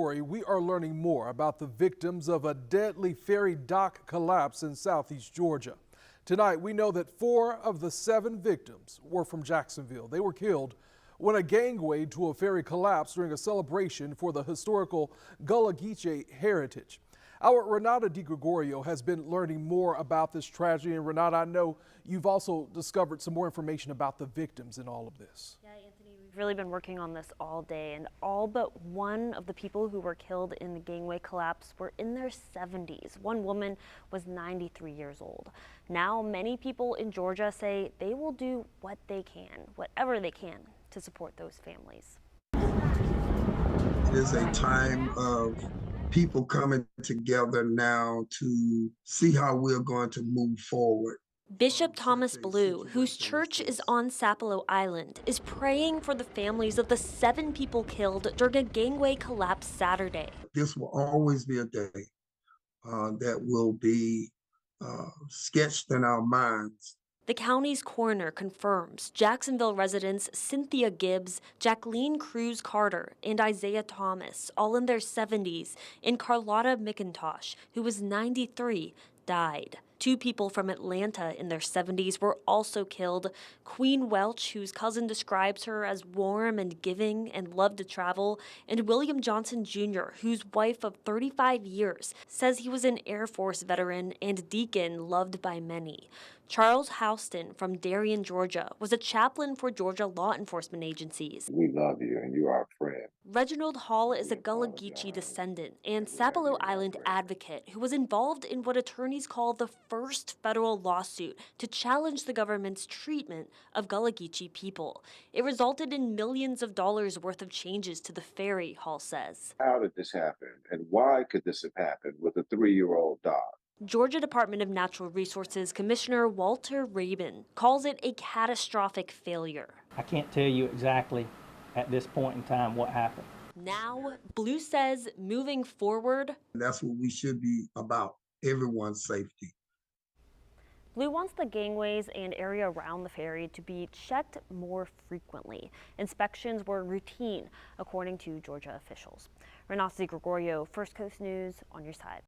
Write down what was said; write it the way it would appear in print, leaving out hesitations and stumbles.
We are learning more about the victims of a deadly ferry dock collapse in southeast Georgia. Tonight, we know that 4 of the 7 victims were from Jacksonville. They were killed when a gangway to a ferry collapsed during a celebration for the historical Gullah Geechee heritage. Our Renata DiGregorio has been learning more about this tragedy. And Renata, I know you've also discovered some more information about the victims in all of this. Yeah, Anthony, we've really been working on this all day, and all but one of the people who were killed in the gangway collapse were in their 70s. One woman was 93 years old. Now, many people in Georgia say they will do what they can, whatever they can, to support those families. It is a time of people coming together now to see how we're going to move forward. Bishop Thomas Blue, whose church is on Sapelo Island, is praying for the families of the 7 people killed during a gangway collapse Saturday. This will always be a day that will be sketched in our minds. The county's coroner confirms Jacksonville residents Cynthia Gibbs, Jacqueline Cruz Carter, and Isaiah Thomas, all in their 70s, and Carlotta McIntosh, who was 93, died. 2 people from Atlanta in their 70s were also killed. Queen Welch, whose cousin describes her as warm and giving and loved to travel, and William Johnson Jr., whose wife of 35 years says he was an Air Force veteran and deacon loved by many. Charles Houston from Darien, Georgia, was a chaplain for Georgia law enforcement agencies. We love you and you are our friend. Reginald Hall is a Gullah Geechee descendant and Sapelo Island advocate who was involved in what attorneys call the first federal lawsuit to challenge the government's treatment of Gullah Geechee people. It resulted in millions of dollars worth of changes to the ferry, Hall says. How did this happen and why could this have happened with a 3-year-old dog? Georgia Department of Natural Resources Commissioner Walter Rabin calls it a catastrophic failure. I can't tell you exactly at this point in time what happened. Now, Blue says moving forward, That's what we should be about, everyone's safety. Blue wants the gangways and area around the ferry to be checked more frequently. Inspections were routine, according to Georgia officials. Renata DiGregorio, First Coast News, on your side.